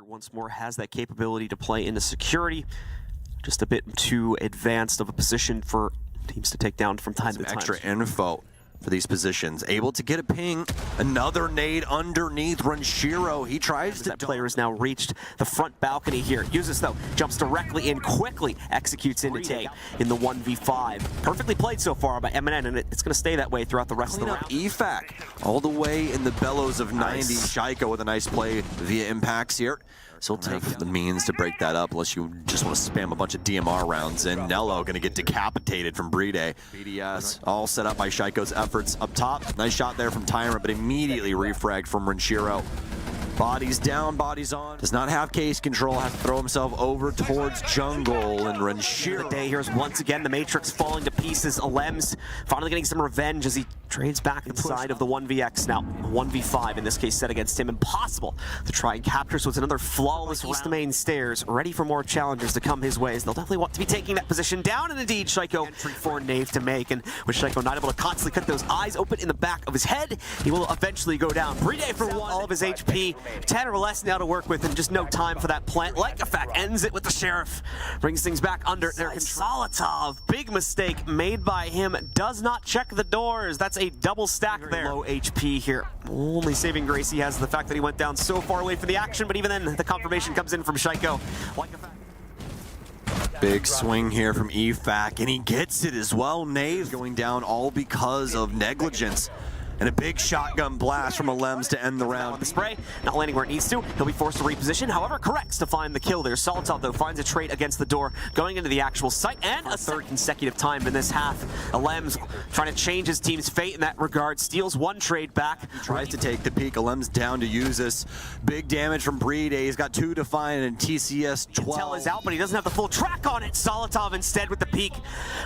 once more has that capability to play into security. Just a bit too advanced of a position for teams to take down from time to time. Extra info for these positions. Able to get a ping. Another nade underneath Renshiro. He tries to... That player has now reached the front balcony here. Uses, though, jumps directly in, quickly executes into take in the 1v5. Perfectly played so far by MnM, and it's going to stay that way throughout the rest of the round. EFAC all the way in the bellows of 90. SiegeGG with a nice play via impacts here. So he'll take the means to break that up unless you just want to spam a bunch of DMR rounds in. Nello going to get decapitated from BDS. BDS all set up by SiegeGG's efforts up top. Nice shot there from Tyrant, but immediately refragged from Renshiro. Bodies down, bodies on. Does not have case control, has to throw himself over towards jungle, and Renshiro. The day here's once again the Matrix falling to pieces. MnM's finally getting some revenge as he trades back inside of the 1vx. Now, 1v5 in this case set against him. Impossible to try and capture, so it's another flawless east the main stairs, ready for more challengers to come his ways. They'll definitely want to be taking that position down, and indeed, SiegeGG entry for Nave to make, and with SiegeGG not able to constantly cut those eyes open in the back of his head, he will eventually go down. BDS for one, all of his HP. 10 or less now to work with, and just no time for that plant. Like-a-fact ends it with the Sheriff. Brings things back under their control. Solitov, big mistake made by him. Does not check the doors. That's a double stack there. Low HP here. Only saving grace he has is the fact that he went down so far away from the action, but even then, the confirmation comes in from SiegeGG. Big swing here from EFAC, and he gets it as well. Nave going down all because of negligence. And a big shotgun blast from MnM to end the round. The spray, not landing where it needs to. He'll be forced to reposition, however, corrects to find the kill there. Solitov, though, finds a trade against the door, going into the actual site, and a third consecutive time in this half. MnM's trying to change his team's fate in that regard, steals one trade back. He tries to take the peak. MnM's down to use this. Big damage from BDS. He's got 2 to find, and TCS 12. Intel is out, but he doesn't have the full track on it. Solitov instead with the peak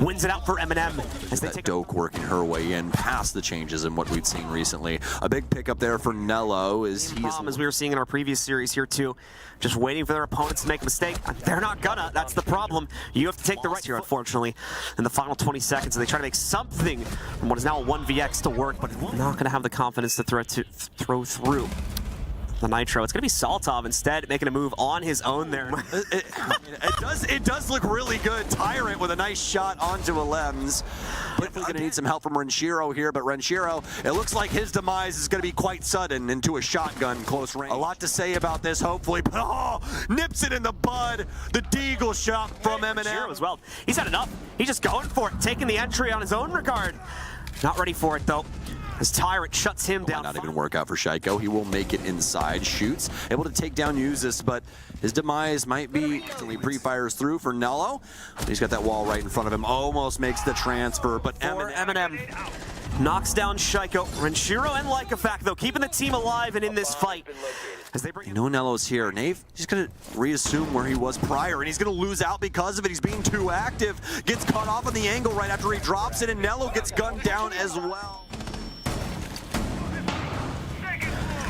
wins it out for MnM. As they take Doke working her way in past the changes in what we've seen recently. A big pickup there for Nello as we were seeing in our previous series here too, just waiting for their opponents to make a mistake. They're not gonna. That's the problem. You have to take the right here, unfortunately, in the final 20 seconds. And they try to make something from what is now a 1vx to work, but not gonna have the confidence to throw through the Nitro. It's going to be Solitov instead, making a move on his own there. It does look really good. Tyrant with a nice shot onto MnM. Definitely going to need some help from Renshiro here, but Renshiro, it looks like his demise is going to be quite sudden into a shotgun close range. A lot to say about this, hopefully, but nips it in the bud. The Deagle shot from MnM as well. He's had enough. He's just going for it, taking the entry on his own regard. Not ready for it, though, as Tyrant shuts him down. Not even work out for SiegeGG. He will make it inside, shoots, able to take down Usus, but his demise might be until he pre-fires through for Nello. He's got that wall right in front of him, almost makes the transfer, but MnM knocks down SiegeGG. Renshiro and Like-a-fact, though, keeping the team alive and in this fight. As they bring Nello's here. Nave, he's going to reassume where he was prior, and he's going to lose out because of it. He's being too active, gets caught off on the angle right after he drops it, and Nello gets gunned down as well.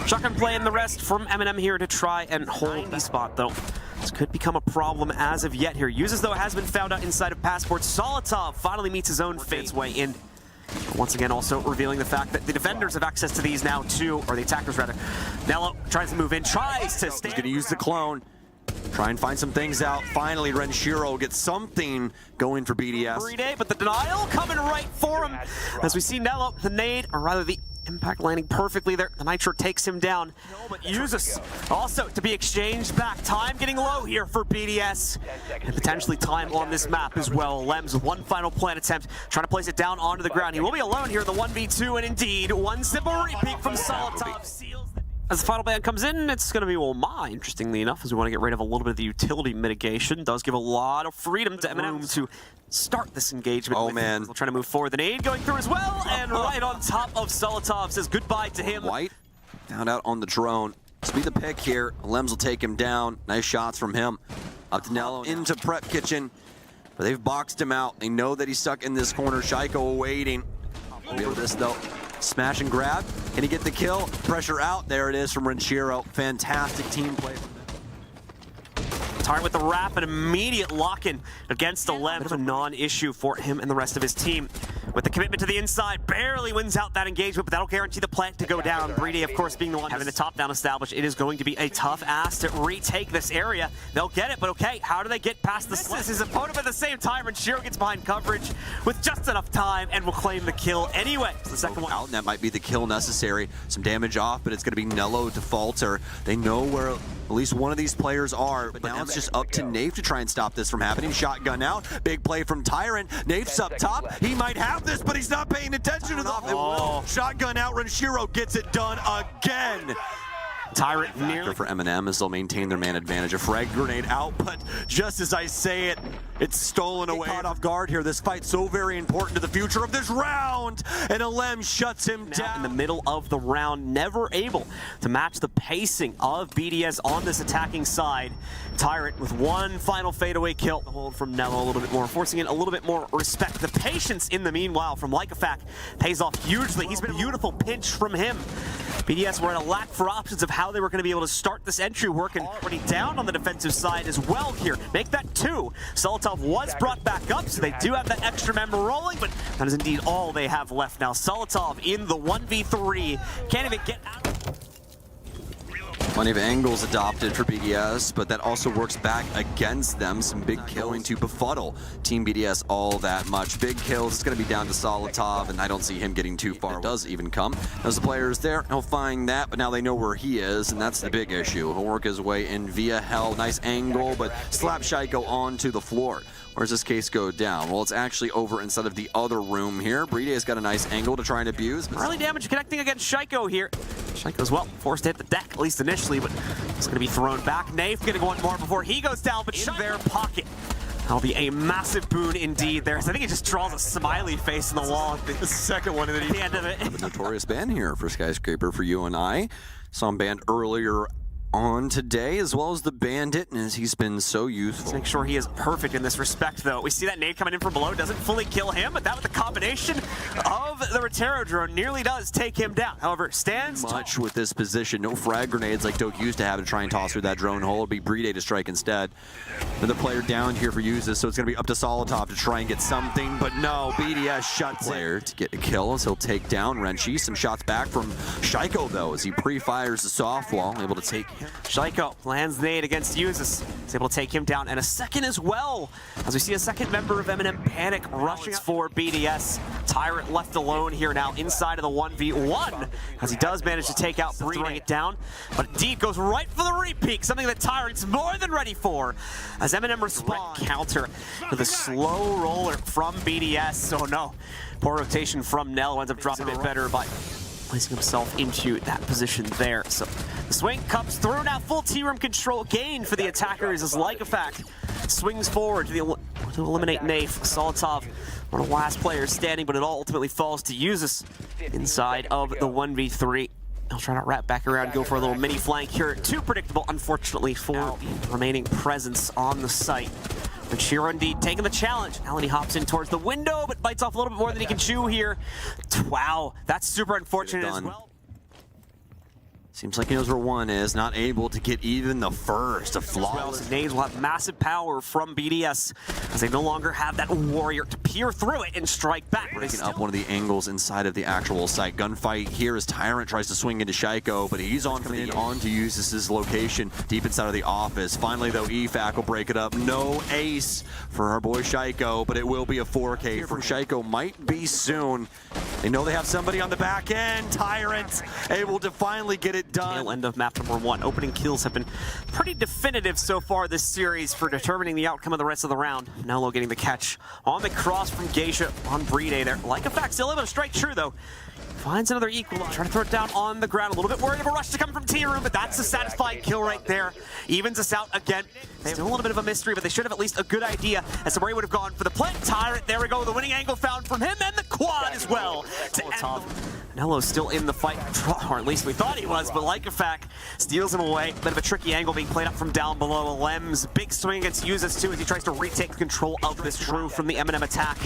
Shotgun play and the rest from MnM here to try and hold the spot, though. This could become a problem as of yet here. Uses, though, has been found out inside of Passport. Solitov finally meets his own fate way in. Once again, also revealing the fact that the defenders have access to these now, too, or the attackers, rather. Nello tries to move in, tries to stay. He's going to use the clone. Try and find some things out. Finally, Renshiro gets something going for BDS. But the denial coming right for him. As we see Nello, the nade, or rather the impact landing perfectly there. The Nitro takes him down. But Usus also to be exchanged back. Time getting low here for BDS. And potentially time on this map as well. MnM's one final plant attempt, trying to place it down onto the ground. He will be alone here in the 1v2, and indeed, one simple repeat from Solitov seals the... As the final ban comes in, it's going to be Ma, interestingly enough, as we want to get rid of a little bit of the utility mitigation. Does give a lot of freedom to MnM to start this engagement. Oh, man. We'll try to move forward. The nade going through as well, and right on top of Solitov says goodbye to him. White found out on the drone. Speed the pick here. MnM will take him down. Nice shots from him. Up to Nello into Prep Kitchen. But they've boxed him out. They know that he's stuck in this corner. SiegeGG waiting. Over this, though. Smash and grab. Can he get the kill? Pressure out. There it is from Renshiro. Fantastic team play from them. Tyrant with the wrap and immediate lock-in against MnM. Bit of a non-issue for him and the rest of his team. with the commitment to the inside, barely wins out that engagement, but that'll guarantee the plant to go down. BDS, of course, being the one having the top down established. It is going to be a tough ask to retake this area. They'll get it, but okay, how do they get past the slip? His opponent at the same time, and Shiro gets behind coverage with just enough time and will claim the kill anyway. So the second one out, and that might be the kill necessary. Some damage off, but it's going to be Nello to falter. They know where at least one of these players are, but now it's just up to Nafe to try and stop this from happening. Shotgun out, big play from Tyrant. Nafe's up top. He might have this, but he's not paying attention to the shotgun out. Shiro gets it done again. Tyrant near for MnM as they'll maintain their man advantage. A frag grenade out, but just as I say it, it's stolen away. Caught off guard here. This fight's so very important to the future of this round, and MnM shuts him down. In the middle of the round, never able to match the pacing of BDS on this attacking side. Tyrant with one final fadeaway kill. The hold from Nello a little bit more, forcing in a little bit more respect. The patience in the meanwhile from Lycofak pays off hugely. He's been a beautiful pinch from him. BDS were at a lack for options of how they were going to be able to start this entry work, and already down on the defensive side as well here. Make that 2. Solitov was brought back up, so they do have that extra member rolling, but that is indeed all they have left now. Solitov in the 1v3. Can't even get out. Plenty of angles adopted for BDS, but that also works back against them. Some big killing to befuddle Team BDS all that much. Big kills, it's going to be down to Solitov, and I don't see him getting too far. It does even come. As the player is there, he'll find that, but now they know where he is, and that's the big issue. He'll work his way in via hell. Nice angle, but slap Shaiko onto the floor. Where does this case go down? Well, it's actually over inside of the other room here. Bride's got a nice angle to try and abuse. Early damage connecting against Shaiko here. Shaiko's, well, forced to hit the deck, at least initially, but it's going to be thrown back. Nafe going to go one more before he goes down, but in their pocket. That'll be a massive boon indeed there. So I think he just draws a smiley face in the wall at the second one at the end of it. The notorious ban here for Skyscraper for you and I. Saw him banned earlier on today, as well as the Bandit, and he's been so useful. Let's make sure he is perfect in this respect, though. We see that nade coming in from below, doesn't fully kill him, but that with the combination of the Rotero drone nearly does take him down. However, stands much with this position. No frag grenades like Doke used to have to try and toss through that drone hole. It'll be Bride to strike instead. Another player down here for uses, so it's going to be up to Solitov to try and get something, but no, BDS shuts player to get a kill as he'll take down Renchi. Some shots back from Shaiko, though, as he pre-fires the softwall, able to take Shaiko lands nade against Uzis. He's able to take him down, and a second as well, as we see a second member of MnM panic rushing for BDS. Tyrant left alone here now inside of the 1v1, as he does manage to take out Bride, throwing it down, but indeed goes right for the repeat, something that Tyrant's more than ready for, as MnM responds counter with a slow roller from BDS. So no, poor rotation from Nell, ends up dropping a bit better by placing himself into that position there. So the swing comes through now, full T-room control gain for the attackers as Lycofak swings forward to eliminate Nafe. Solitov, one of the last players standing, but it all ultimately falls to Uzis inside of the 1v3. He'll try to wrap back around, go for a little mini flank here. Too predictable, unfortunately, for the remaining presence on the site. But Shiro indeed taking the challenge. Alani hops in towards the window, but bites off a little bit more than he can chew here. Wow, that's super unfortunate as well. Seems like he knows where one is, not able to get even the first. A flawless. Nades will have massive power from BDS as they no longer have that warrior to peer through it and strike back. Breaking up one of the angles inside of the actual site. Gunfight here as Tyrant tries to swing into Shaiko, but he's on to use this location deep inside of the office. Finally, though, EFAC will break it up. No ace for our boy Shaiko, but it will be a 4K from Shaiko. Might be soon. They know they have somebody on the back end. Tyrant able to finally get it done. Tail end of map number 1. Opening kills have been pretty definitive so far this series for determining the outcome of the rest of the round. Nello getting the catch on the cross from Geisha on Bride there. Lycofak still able to strike true, though. Finds another equal. Trying to throw it down on the ground. A little bit worried of a rush to come from T-Room, but that's a satisfying kill right there. Evens us out again. Still a little bit of a mystery, but they should have at least a good idea as to where he would have gone for the plant. Tyrant, there we go. The winning angle found from him, and the quad as well. Nello's still in the fight, or at least we thought he was, but Lycofak steals him away. Bit of a tricky angle being played up from down below. Lem's big swing against Uzis too as he tries to retake control of this true from the MnM attack.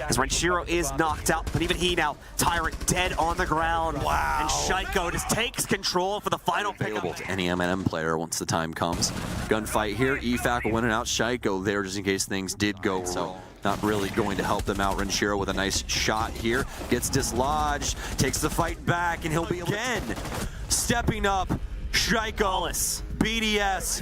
As Renshiro is knocked out, but even he now, Tyrant dead on the ground. Wow. And Shaiko just takes control for the final pick. Available to any MnM player once the time comes. Gunfight here, EFAC will win it out. Shaiko there just in case things did go wrong. So not really going to help them out. Renshiro with a nice shot here. Gets dislodged, takes the fight back, and he'll be again stepping up. SiegeGG, BDS.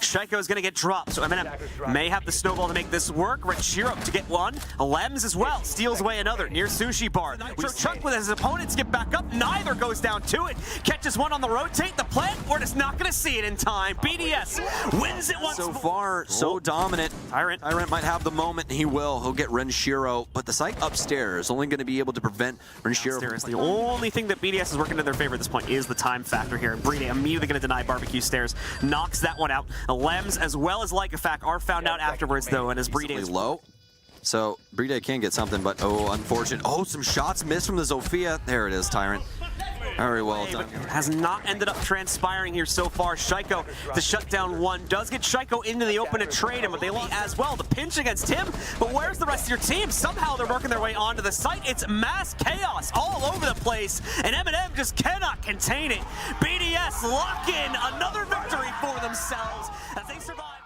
SiegeGG is going to get dropped, so MnM may have the snowball to make this work. Renshiro to get one. Lems as well steals away another near Sushi Bar. Nitro Chuck with his opponents get back up. Neither goes down to it. Catches one on the rotate. The plant, we're just not going to see it in time. BDS wins it once so more. far, so dominant. Tyrant might have the moment. He will. He'll get Renshiro, but the site upstairs only going to be able to prevent Renshiro. The only thing that BDS is working to their favor at this point is the time factor here. And Brede immediately going to deny barbecue stairs. Knocks that one out. Lems as well as Lycofak are found out afterwards though, and as Brede is low. So Brede can get something, but oh, unfortunate. Oh, some shots missed from the Zofia. There it is, Tyrant. Very well done. Has not ended up transpiring here so far. SiegeGG, the shutdown one, does get SiegeGG into the open to trade him, but they lost as well. The pinch against him, but where's the rest of your team? Somehow they're working their way onto the site. It's mass chaos all over the place, and MnM just cannot contain it. BDS lock in another victory for themselves as they survive.